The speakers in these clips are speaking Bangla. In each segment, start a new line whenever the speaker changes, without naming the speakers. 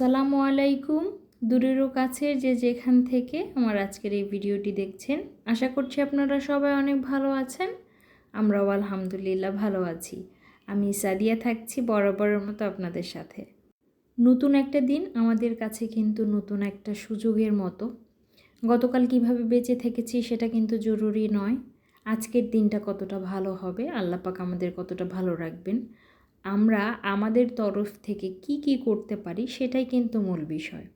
আসসালামু আলাইকুম। দূরেরও কাছের যে যেখান থেকে আমার আজকের এই ভিডিওটি দেখছেন, আশা করছি আপনারা সবাই অনেক ভালো আছেন। আমরাও আলহামদুলিল্লাহ ভালো আছি। আমি সাদিয়া থাকছি বরাবরের মতো আপনাদের সাথে। নতুন একটা দিন আমাদের কাছে কিন্তু নতুন একটা সুযোগের মতো। গতকাল কিভাবে বেঁচে থেকেছি সেটা কিন্তু জরুরি নয়। আজকের দিনটা কতটা ভালো হবে, আল্লাহ পাক আমাদের কতটা ভালো রাখবেন, আমরা আমাদের তরফ থেকে কি কি করতে পারি সেটাই কিন্তু মূল বিষয়।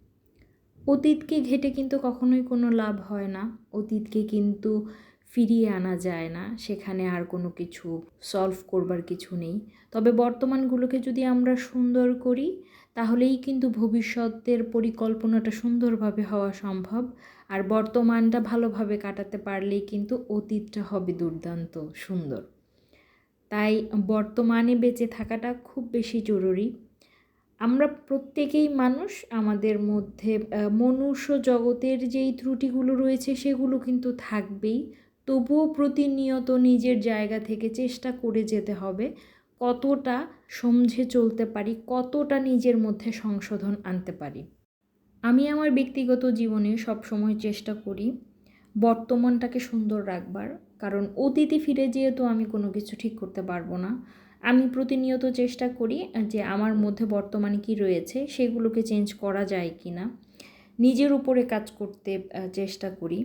অতীতকে ঘেঁটে কিন্তু কখনোই কোনো লাভ হয় না। অতীতকে কিন্তু ফিরিয়ে আনা যায় না, সেখানে আর কোনো কিছু সলভ করবার কিছু নেই। তবে বর্তমানগুলোকে যদি আমরা সুন্দর করি তাহলেই কিন্তু ভবিষ্যতের পরিকল্পনাটা সুন্দরভাবে হওয়া সম্ভব। আর বর্তমানটা ভালোভাবে কাটাতে পারলেই কিন্তু অতীতটা হবে দুর্দান্ত সুন্দর। তাই বর্তমানে বেঁচে থাকাটা খুব বেশি জরুরি। আমরা প্রত্যেকেই মানুষ, আমাদের মধ্যে মনুষ্য জগতের যেই ত্রুটিগুলো রয়েছে সেগুলো কিন্তু থাকবেই। তবুও প্রতিনিয়ত নিজের জায়গা থেকে চেষ্টা করে যেতে হবে কতটা সমঝে চলতে পারি, কতটা নিজের মধ্যে সংশোধন আনতে পারি। আমি আমার ব্যক্তিগত জীবনে সবসময় চেষ্টা করি বর্তমানটাকে সুন্দর রাখবার, কারণ অতীতে ফিরে যেয়ে তো আমি কোনো কিছু ঠিক করতে পারবো না। আমি প্রতিনিয়ত চেষ্টা করি যে আমার মধ্যে বর্তমানে কি রয়েছে সেগুলোকে চেঞ্জ করা যায় কি না, নিজের উপরে কাজ করতে চেষ্টা করি।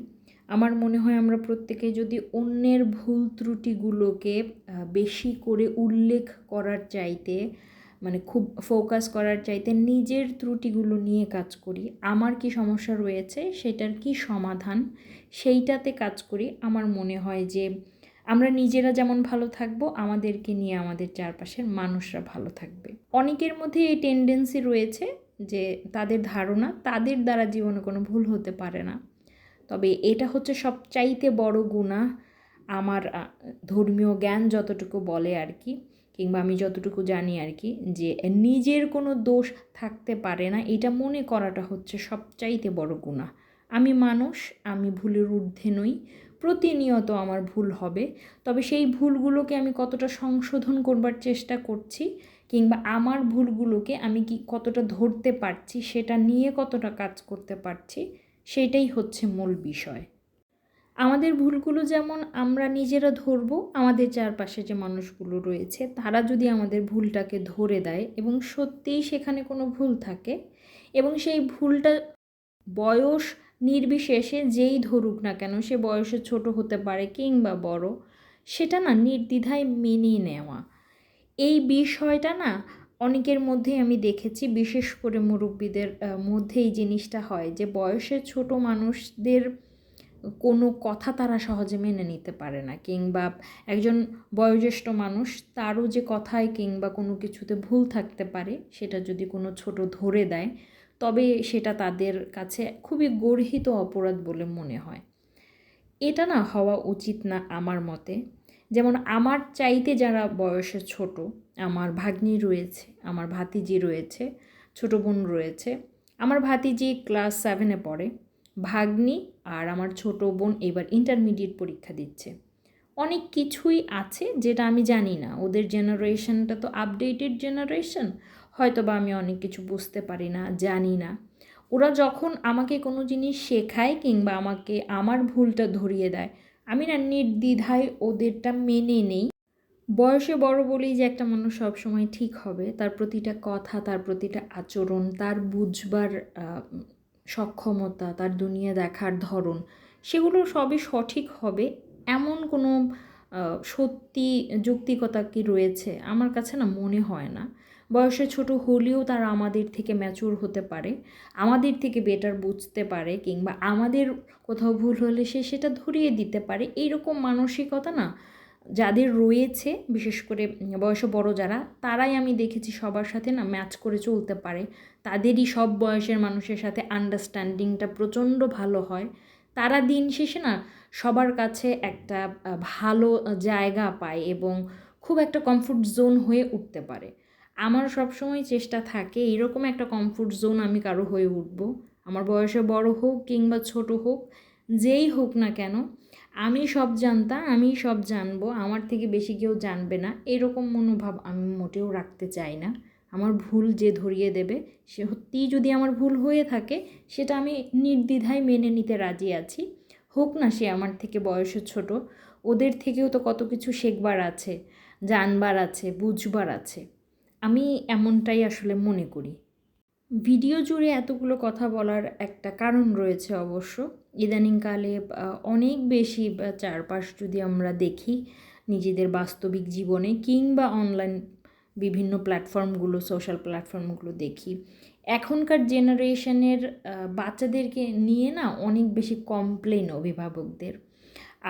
আমার মনে হয় আমরা প্রত্যেকে যদি অন্যের ভুল ত্রুটিগুলোকে বেশি করে উল্লেখ করার চাইতে, মানে খুব ফোকাস করার চাইতে নিজের ত্রুটিগুলো নিয়ে কাজ করি, আমার কি সমস্যা রয়েছে সেটার কি সমাধান সেইটাতে কাজ করি, আমার মনে হয় যে আমরা নিজেরা যেমন ভালো থাকবো, আমাদেরকে নিয়ে আমাদের চারপাশের মানুষরা ভালো থাকবে। অনেকের মধ্যে এই টেন্ডেন্সি রয়েছে যে তাদের ধারণা তাদের দ্বারা জীবনে কোনো ভুল হতে পারে না। তবে এটা হচ্ছে সবচাইতে বড় গুনাহ। আমার ধর্মীয় জ্ঞান যতটুকু বলে আর কি, কিংবা আমি যতটুকু জানি আর কি, যে নিজের কোনো দোষ থাকতে পারে না এটা মনে করাটা হচ্ছে সবচাইতে বড় গুনাহ। আমি মানুষ, আমি ভুলের ঊর্ধ্বে নই, প্রতিনিয়ত আমার ভুল হবে। তবে সেই ভুলগুলোকে আমি কতটা সংশোধন করবার চেষ্টা করছি, কিংবা আমার ভুলগুলোকে আমি কি কতটা ধরতে পারছি, সেটা নিয়ে কতটা কাজ করতে পারছি, সেটাই হচ্ছে মূল বিষয়। আমাদের ভুলগুলো যেমন আমরা নিজেরা ধরবো, আমাদের চারপাশে যে মানুষগুলো রয়েছে তারা যদি আমাদের ভুলটাকে ধরে দেয় এবং সত্যিই সেখানে কোনো ভুল থাকে, এবং সেই ভুলটা বয়স নির্বিশেষে যেই ধরুক না কেন, সে বয়সে ছোট হতে পারে কিংবা বড়, সেটা না নির্দ্বিধায় মেনে নেওয়া, এই বিষয়টা না অনেকের মধ্যেই আমি দেখেছি, বিশেষ করে মুরব্বীদের মধ্যে এই জিনিসটা হয় যে বয়সে ছোট মানুষদের কোনো কথা তারা সহজে মেনে নিতে পারে না, কিংবা একজন বয়োজ্যেষ্ঠ মানুষ তারও যে কথায় কিংবা কোনো কিছুতে ভুল থাকতে পারে সেটা যদি কোনো ছোট ধরে দেয়, তবে সেটা তাদের কাছে খুবই গর্হিত অপরাধ বলে মনে হয়। এটা না হওয়া উচিত না আমার মতে। যেমন আমার চাইতে যারা বয়সে ছোট, আমার ভাগ্নি রয়েছে, আমার ভাতিজি রয়েছে, ছোট বোন রয়েছে। আমার ভাতিজি ক্লাস 7-এ পড়ে, ভাগ্নি আর আমার ছোট বোন এবার ইন্টারমিডিয়েট পরীক্ষা দিচ্ছে। অনেক কিছুই আছে যেটা আমি জানি না, ওদের জেনারেশনটা তো আপডেটেড জেনারেশন, হয়তো বা আমি অনেক কিছু বুঝতে পারি না, জানি না। ওরা যখন আমাকে কোনো জিনিস শেখায় কিংবা আমাকে আমার ভুলটা ধরিয়ে দেয়, আমি না নির্দ্বিধায় ওদেরটা মেনে নেই। বয়সে বড় বলেই যে একটা মানুষ সবসময় ঠিক হবে, তার প্রতিটা কথা, তার প্রতিটা আচরণ, তার বুঝবার সক্ষমতা, তার দুনিয়া দেখার ধরন, সেগুলো সবই সঠিক হবে এমন কোনো সত্যি যৌক্তিকতা কি রয়েছে আমার কাছে না মনে হয় না। বয়সে ছোট হলেও তারা আমাদের থেকে ম্যাচিউর হতে পারে, আমাদের থেকে বেটার বুঝতে পারে, কিংবা আমাদের কোথাও ভুল হলে সে সেটা ধরিয়ে দিতে পারে। এইরকম মানসিকতা না যাদের রয়েছে, বিশেষ করে বয়সে বড় যারা, তারাই আমি দেখেছি সবার সাথে না ম্যাচ করে চলতে পারে। তাদেরই সব বয়সের মানুষের সাথে আন্ডারস্ট্যান্ডিংটা প্রচণ্ড ভালো হয়। তারা দিন শেষে না সবার কাছে একটা ভালো জায়গা পায় এবং খুব একটা কমফোর্ট জোন হয়ে উঠতে পারে। আমার সবসময় চেষ্টা থাকে এরকম একটা কমফোর্ট জোন আমি কারো হয়ে উঠবো। আমার বয়সে বড় হোক কিংবা ছোট হোক, যেই হোক না কেন, আমি সব জানতাম, আমি সব জানবো, আমার থেকে বেশি কেউ জানবে না, এরকম মনোভাব আমি মোটেও রাখতে চাই না। আমার ভুল যে ধরিয়ে দেবে, সত্যিই যদি আমার ভুল হয়ে থাকে সেটা আমি নির্দ্বিধায় মেনে নিতে রাজি আছি। হোক না সে আমার থেকে বয়সে ছোট, ওদের থেকেও তো কত কিছু শেখবার আছে, জানবার আছে, বুঝবার আছে। আমি এমনটাই আসলে মনে করি। ভিডিও জুড়ে এতগুলো কথা বলার একটা কারণ রয়েছে অবশ্য। ইদানিংকালে অনেক বেশি চারপাশ যদি আমরা দেখি নিজেদের বাস্তবিক জীবনে কিংবা অনলাইন বিভিন্ন প্ল্যাটফর্মগুলো, সোশ্যাল প্ল্যাটফর্মগুলো দেখি, এখনকার জেনারেশনের বাচ্চাদেরকে নিয়ে না অনেক বেশি কমপ্লেন অভিভাবকদের।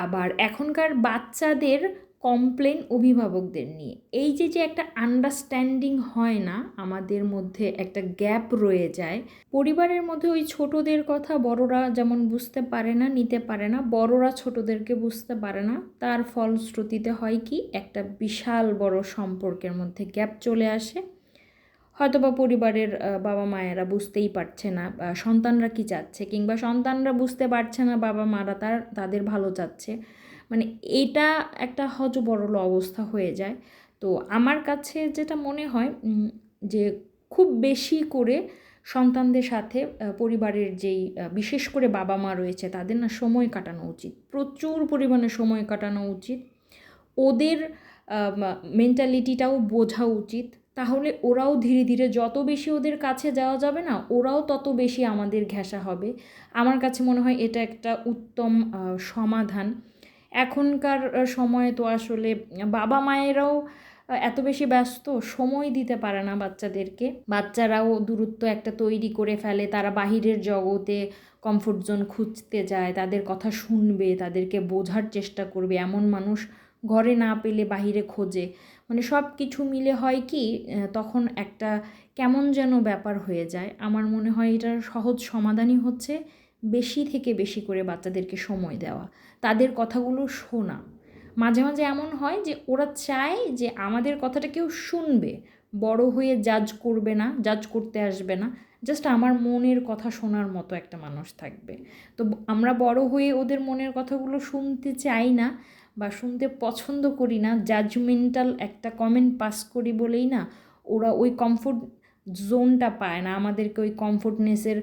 আবার এখনকার বাচ্চাদের কমপ্লেন অভিভাবকদের নিয়ে। এই যে যে একটা আন্ডারস্ট্যান্ডিং হয় না, আমাদের মধ্যে একটা গ্যাপ রয়ে যায় পরিবারের মধ্যে। ওই ছোটদের কথা বড়রা যেমন বুঝতে পারে না, নিতে পারে না, বড়রা ছোটদেরকে বুঝতে পারে না। তার ফলশ্রুতিতে হয় কি, একটা বিশাল বড় সম্পর্কের মধ্যে গ্যাপ চলে আসে। হয়তোবা পরিবারের বাবা মায়েরা বুঝতেই পারছে না সন্তানরা কি চাচ্ছে, কিংবা সন্তানরা বুঝতে পারছে না বাবা মারা তাদের ভালো চাচ্ছে। মানে এটা একটা হযবরল অবস্থা হয়ে যায়। তো আমার কাছে যেটা মনে হয় যে খুব বেশি করে সন্তানদের সাথে পরিবারের যেই বিশেষ করে বাবা মা রয়েছে তাদের না সময় কাটানো উচিত, প্রচুর পরিমাণে সময় কাটানো উচিত। ওদের মেন্টালিটিটাও বোঝা উচিত। তাহলে ওরাও ধীরে ধীরে, যত বেশি ওদের কাছে যাওয়া যাবে না, ওরাও তত বেশি আমাদের ঘেঁষা হবে। আমার কাছে মনে হয় এটা একটা উত্তম সমাধান। এখনকার সময়ে তো আসলে বাবা মায়েরাও এত বেশি ব্যস্ত, সময় দিতে পারে না বাচ্চাদেরকে। বাচ্চারাও দূরত্ব একটা তৈরি করে ফেলে, তারা বাহিরের জগতে কমফোর্ট জোন খুঁজতে যায়, তাদের কথা শুনবে, তাদেরকে বোঝার চেষ্টা করবে এমন মানুষ ঘরে না পেলে বাহিরে খোঁজে। মানে সব কিছু মিলে হয় কি, তখন একটা কেমন যেন ব্যাপার হয়ে যায়। আমার মনে হয় এটার সহজ সমাধানই হচ্ছে বেশি থেকে বেশি করে বাচ্চাদেরকে সময় দেওয়া, তাদের কথাগুলো শোনা। মাঝে মাঝে এমন হয় যে ওরা চায় যে আমাদের কথাটা কেউ শুনবে, বড় হয়ে জাজ করবে না, জাজ করতে আসবে না, জাস্ট আমার মনের কথা শোনার মতো একটা মানুষ থাকবে। তো আমরা বড় হয়ে ওদের মনের কথাগুলো শুনতে চাই না বা শুনতে পছন্দ করি না, জাজমেন্টাল একটা কমেন্ট পাস করি বলেই না ওরা ওই কমফোর্ট জোনটা পায় না, আমাদেরকে ওই কমফোর্টনেসের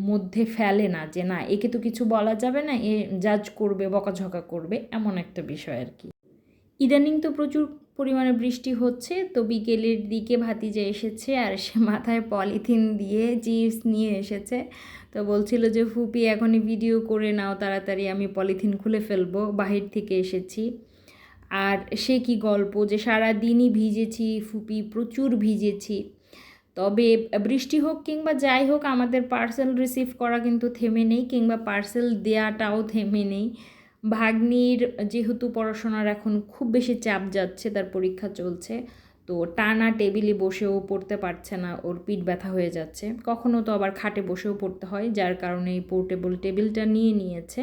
মধ্যে ফেলে না, যে না একে তো কিছু বলা যাবে না, এ জাজ করবে, বকাঝকা করবে, এমন একটা বিষয় আর কি। ইদানিং তো প্রচুর পরিমাণে বৃষ্টি হচ্ছে, তো বিকেলের দিকে ভাতিজা এসেছে আর সে মাথায় পলিথিন দিয়ে চিপস নিয়ে এসেছে। তো বলছিল যে ফুপি এখনই ভিডিও করে নাও তাড়াতাড়ি, আমি পলিথিন খুলে ফেলবো, বাহির থেকে এসেছি। আর সে কি গল্প যে সারা দিনই ভিজেছি ফুপি, প্রচুর ভিজেছি। তবে বৃষ্টি হোক কিংবা যাই হোক, আমাদের পার্সেল রিসিভ করা কিন্তু থেমে নেই, কিংবা পার্সেল দেয়াটাও থেমে নেই। ভাগ্নির যেহেতু পড়াশোনার এখন খুব বেশি চাপ যাচ্ছে, তার পরীক্ষা চলছে, তো টানা টেবিলে বসেও পড়তে পারছে না, ওর পিঠ ব্যথা হয়ে যাচ্ছে। কখনো তো আবার খাটে বসেও পড়তে হয়, যার কারণে এই পোর্টেবল টেবিলটা নিয়ে নিয়েছে।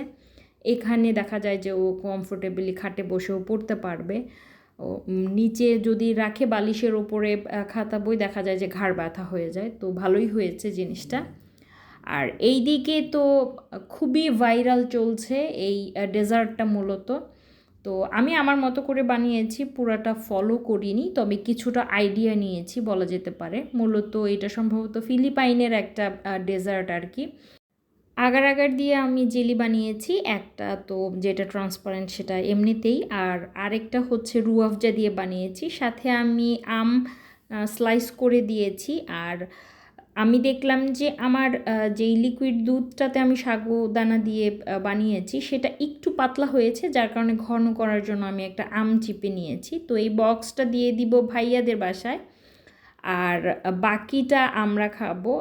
এখানে দেখা যায় যে ও কমফোর্টেবলি খাটে বসেও পড়তে পারবে। ও নিচে যদি রাখে বালিশের ওপরে খাতা বই, দেখা যায় যে ঘাড় ব্যথা হয়ে যায়। তো ভালোই হয়েছে জিনিসটা। আর এই দিকে তো খুবই ভাইরাল চলছে এই ডেজার্টটা মূলত। তো আমি আমার মতো করে বানিয়েছি, পুরাটা ফলো করিনি, তবে কিছুটা আইডিয়া নিয়েছি বলা যেতে পারে। মূলত এটা সম্ভবত ফিলিপাইনের একটা ডেজার্ট আর কি। আগার আগার দিয়ে আমি জেলি বানিয়েছি একটা, তো যেটা ট্রান্সপারেন্ট সেটা এমনিতেই, আর আরেকটা হচ্ছে রুয়াফজা দিয়ে বানিয়েছি, সাথে আমি আম স্লাইস করে দিয়েছি। আর আমি দেখলাম যে আমার যেই লিকুইড দুধটাতে আমি সাগুদানা দিয়ে বানিয়েছি সেটা একটু পাতলা হয়েছে, যার কারণে ঘন করার জন্য আমি একটা আম চিপে নিয়েছি। তো এই বক্সটা দিয়ে দিব ভাইয়াদের বাসায়, আর বাকিটা আমরা খাবো।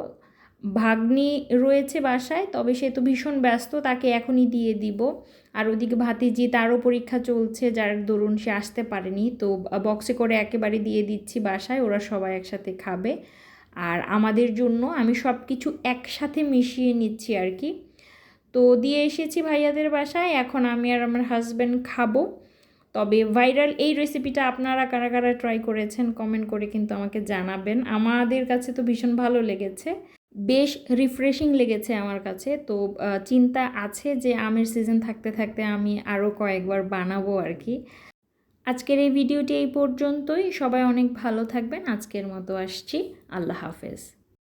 ভাগ্নি রয়েছে বাসায়, তবে সে তো ভীষণ ব্যস্ত, তাকে এখনই দিয়ে দিব। আর ওদিকে ভাতিজি, তারও পরীক্ষা চলছে, যার দরুন সে আসতে পারেনি, তো বক্সে করে একেবারে দিয়ে দিচ্ছি বাসায়, ওরা সবাই একসাথে খাবে। আর আমাদের জন্য আমি সব কিছু একসাথে মিশিয়ে নিচ্ছি আর কি। তো দিয়ে এসেছি ভাইয়াদের বাসায়, এখন আমি আর আমার হাজব্যান্ড খাবো। তবে ভাইরাল এই রেসিপিটা আপনারা কারা কারা ট্রাই করেছেন কমেন্ট করে কিন্তু আমাকে জানাবেন। আমাদের কাছে তো ভীষণ ভালো লেগেছে, বেশ রিফ্রেশিং লেগেছে আমার কাছে। তো চিন্তা আছে যে আমের সিজন থাকতে থাকতে আমি আরও কয়েকবার বানাবো আর কি। আজকের এই ভিডিওটি এই পর্যন্তই। সবাই অনেক ভালো থাকবেন। আজকের মতো আসছি। আল্লাহ হাফেজ।